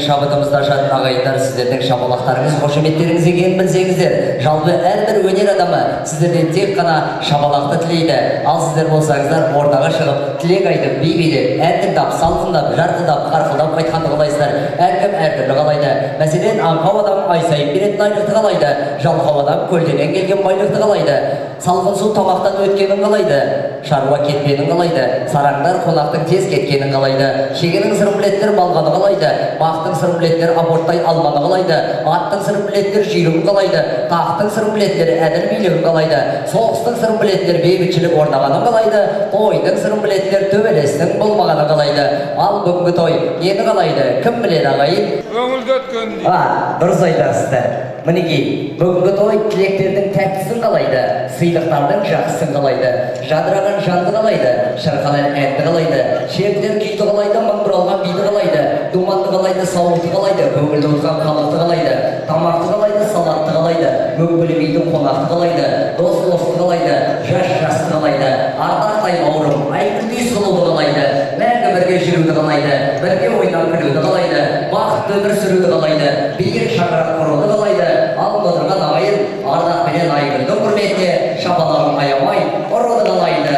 шабытымызда жатқан ағайындар, сіздердің шапалақтарыңыз, қошеметтеріңіз екенін білсеңіздер, жалпы әрбір өнер адамы сіздерден тек қана шапалақты тілейді. Ал сіздер болсаңыздар ортаға шығып, тілек айтып, би билеп, ән тыңдап, салқындап, жарқылдап, қарқылдап қайтқанды қалайсыздар. Әркім әртүрлі қалайды. Мәселен, аңқау адам ай сайын беретін айлықты қалайды, жалқау адам көлденен келген байлықты қалайды. Салқын су тамақтан өткенін қалайды, шаруа кетпенін қалайды, сараңдар қонақтың тез кеткенін қалайды, шегенің сырын білеттер балғаны қалайды, бақтың сырын білеттер аборттай алманы қалайды, аттың сырын білеттер жүйрігін қалайды, тақтың сырын білеттер әділ билігін қалайды, соғыстың сырын білеттер бейбітшілік орнағанын қалайды, тойдың сырын білеттер төбелестің болмағаны қалайды. Ал бүгінгі той нені қалайды, кім біледі ағайын? Көңілді өткен дейді. Дұрыс айтасыздар. Мінекей, бүгінгі той тілектердің тәттісін қалайды, сыйлықтардың жақсысын қалайды, жадыраған жанды қалайды, шырқалар әнді қалайды, шертер күйді қалайды, мың бұралған биді қалайды, думанды қалайды, сауықты қалайды, көңілді отқан қалықты қалайды, тамақты қалайды, салатты қалайды, мөңгілі бидің қонақты қалайды, дос-досты қалайды, жас-жасты қалайды, ардақтай бауырым, айгүлдей сұлуды қалайды, мәңгі бірге жүруді қалайды, бірге ойнап күлуді қалайды, бақытты өмір сүруді қалайды, биік шаңырақ құруды қалайды. Ал отырған ағайын ардақпенен айгүлдің құрметіне шапалағын аямай ұруды қалайды.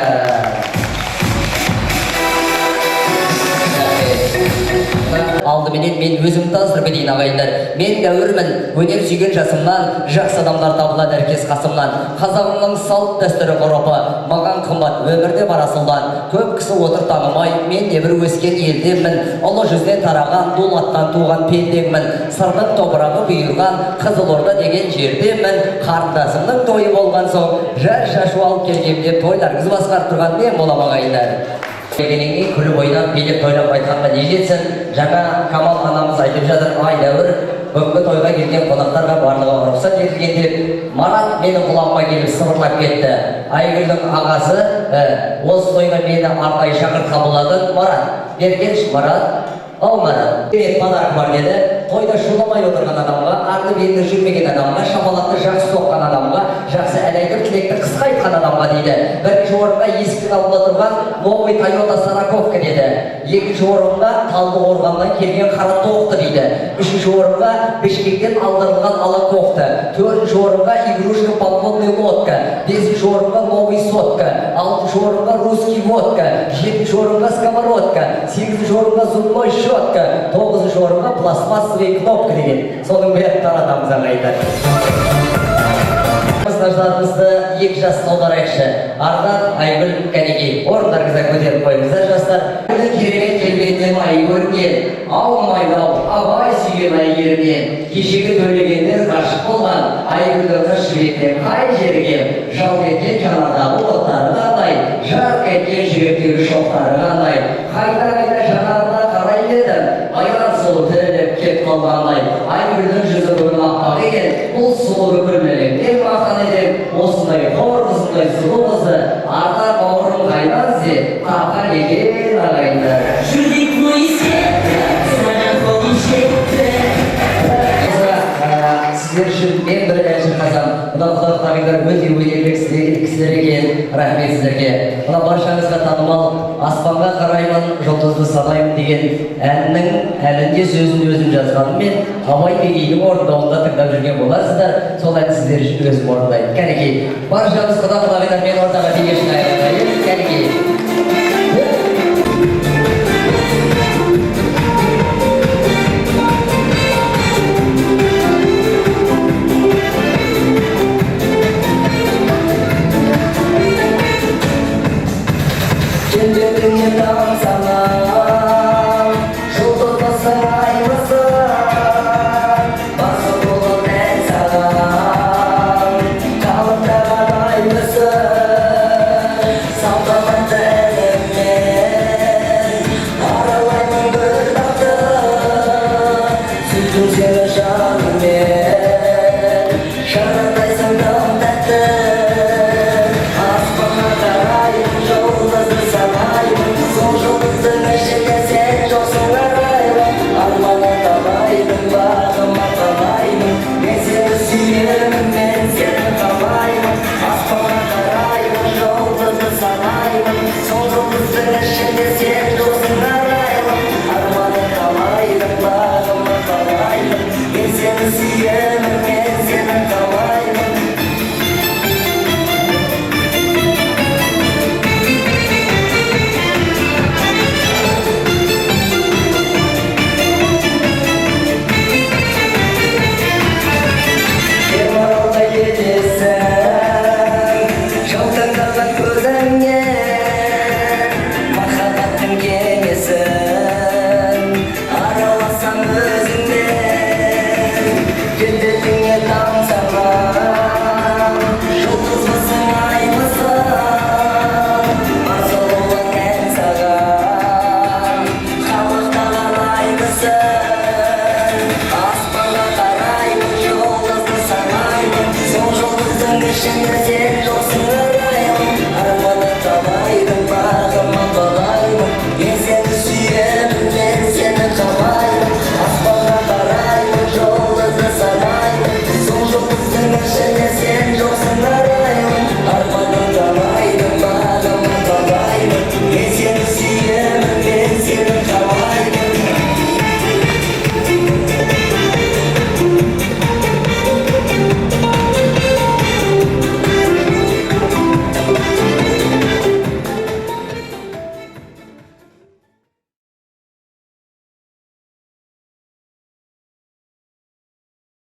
Алдыменен мен өзім таныстырып кетейін ағайындар. Мен Дәуірмін, өнер сүйген жасымнан, жақсы адамдар табылады әркез қасымнан. Қазағымның салт дәстүрі ғұрпы, маған қымбат өмірде бар асылдан. Көп кісі отыр танымай, мен де бір өскен елдемін. Ұлы жүзден тараған, дулаттан туған пендемін. Сырдың топырағы бұйырған, Қызылорда деген жердемін. Қарындасымның тойы болған соң, жас шашу алып келгенде тойларыңыз басқарып тұрған мен болам ағайындар. Келгеннен күліп ойнап, билеп тойлап айтқанға не жетсін? Жаңа Камал анамыз айтып жатыр, ай Дәуір, бүгінгі тойға келген қонақтарға барлығы рұқсат етілген деп, Марат менің құлағыма келіп сыбырлап кетті. Айгүлдің ағасы осы тойға мені арнайы шақыртып қабылдады. Марат, бергенші Марат. Ау Марат, подарок бар деді. Тойда шуламай отырған адамға, арды белді жүрмеген адамға, шапалақты жақсы соққан адамға, жақсы ән айтып тілекті қысқа айтқан адамға дейді. Бірінші орынға есіктің алдында тұрған новый Toyota Сараковка деді. Екінші орынға Талдықорғаннан келген қара тоқты дейді. Үшінші орынға Бішкектен алдырылған ала кофта. Төртінші орынға игрушка подводный лодка. Бесінші орынға новый сотка. Алтыншы орынға русский водка. Жетінші орынға сковородка. Сегізінші орынға зубной щетка. Тоғызыншы орынға пластмассовый кнопка деген. Соның бәрін таратамыз ағайындар. Жастарымызды екі жас қолдарайықшы. Ардан Айгүл кәнекей. Орындарыңызға көтеріп қойыңыздар жастар. Керемет келбетінен ай көрінген, алмайлау, абай сүйген әйгерінен, кешегі төлегендер ғашық болған, Айгүлдің қыш жібектен қай жерге, жау еткен жанардағы оттары қандай, жарқ еткен жүректегі шоқтары қандай, қайта-қайта жанарына қарай дедім, айран сұлу тіріліп кеп қалғандай, Айгүлдің жүзі бүгін аппақ екен, бұл сұлу көрмелектен мақтан едім, осындай қор қызындай сұлу қызы, арта бауырым қайдан зе, тапқан екен ағайындар. Жүрдік мой светті, саған қолым жетті. Сіздер үшін мен бір ән шырқасам, мына құдалық ағайындар өте өнерлі кісілер екен, рахмет сіздерге. Мына баршаңызға танымал аспанға қараймын, жұлдызды санаймын деген әннің әлінде сөзін өзім жазғанымен Абай Бегейдің орындауында тыңдап жүрген боларсыздар. Сол ән сіздер үшін өзім орындаймын. Кәнекей, баршамыз құдалық ағайындар мен ортаға бегешін айырылайын. Кәнекей. жане